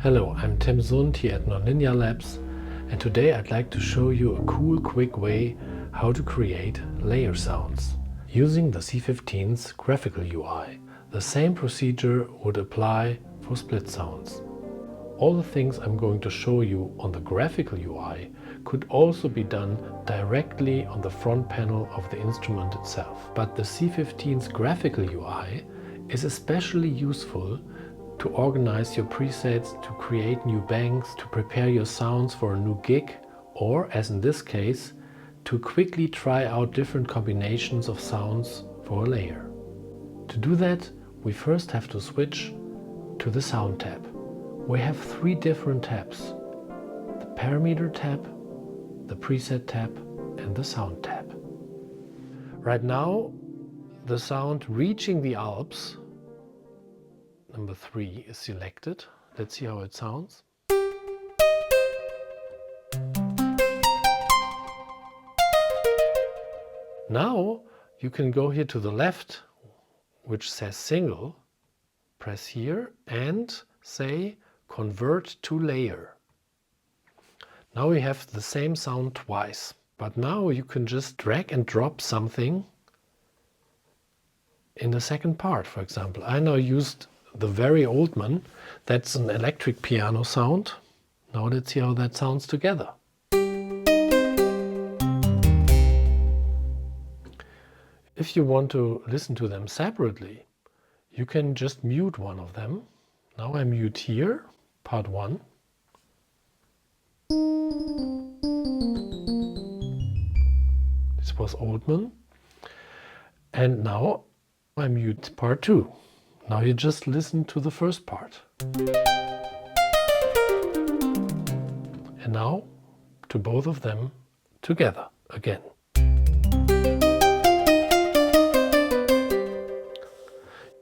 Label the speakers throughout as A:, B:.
A: Hello, I'm Tim Sund here at Nonlinear Labs, and today I'd like to show you a cool, quick way how to create layer sounds using the C15's graphical UI. The same procedure would apply for split sounds. All the things I'm going to show you on the graphical UI could also be done directly on the front panel of the instrument itself. But the C15's graphical UI is especially useful to organize your presets, to create new banks, to prepare your sounds for a new gig, or, as in this case, to quickly try out different combinations of sounds for a layer. To do that, we first have to switch to the Sound tab. We have three different tabs: the Parameter tab, the Preset tab, and the Sound tab. Right now, the sound Reaching the Alps, number 3, is selected. Let's see how it sounds. Now you can go here to the left, which says single, press here and say convert to layer. Now we have the same sound twice, but now you can just drag and drop something in the second part. For example, I now used the very old one. That's an electric piano sound. Now let's see how that sounds together. If you want to listen to them separately, you can just mute one of them. Now I mute here, part 1. This was Oldman. And now I mute part 2. Now you just listen to the first part. And now to both of them together again.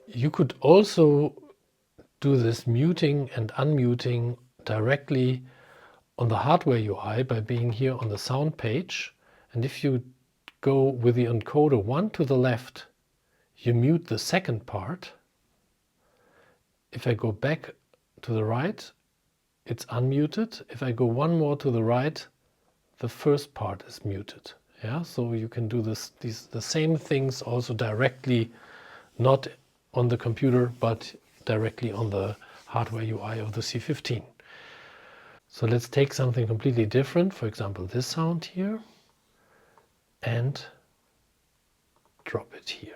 A: You could also do this muting and unmuting directly on the hardware UI by being here on the sound page. And if you go with the encoder 1 to the left, you mute the second part. If I go back to the right, it's unmuted. If I go one more to the right, the first part is muted. Yeah, so you can do the same things also directly, not on the computer, but directly on the hardware UI of the C15. So let's take something completely different, for example this sound here, and drop it here.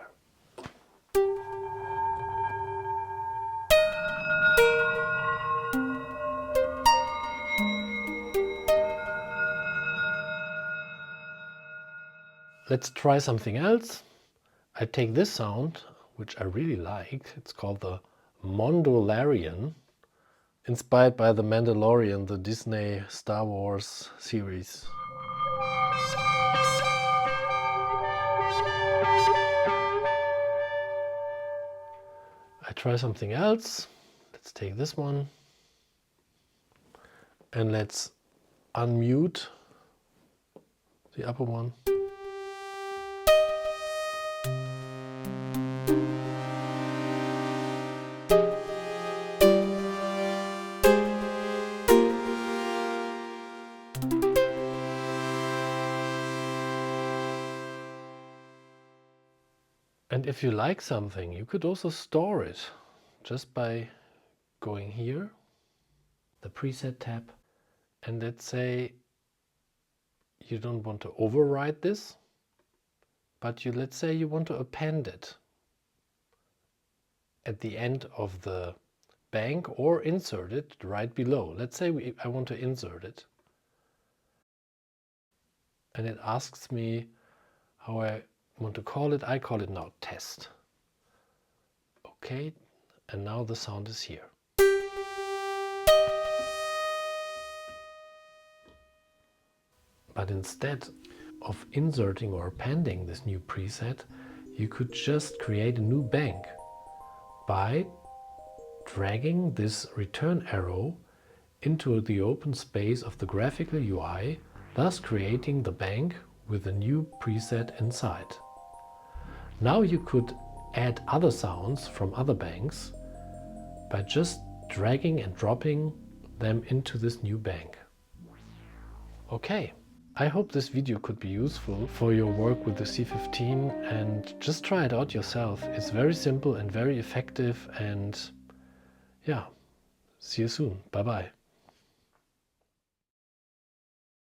A: Let's try something else. I take this sound, which I really like. It's called the Mondolarian, inspired by the Mandalorian, the Disney Star Wars series. I try something else. Let's take this one and let's unmute the upper one. And if you like something, you could also store it just by going here, the Preset tab, and let's say you don't want to overwrite this, but let's say you want to append it at the end of the bank or insert it right below. Let's say I want to insert it. And it asks me how I want to call it. I call it now test. Okay, and now the sound is here. But instead of inserting or appending this new preset, you could just create a new bank by dragging this return arrow into the open space of the graphical UI, thus creating the bank with a new preset inside. Now you could add other sounds from other banks by just dragging and dropping them into this new bank. Okay, I hope this video could be useful for your work with the C15, and just try it out yourself. It's very simple and very effective, and yeah, see you soon. Bye bye.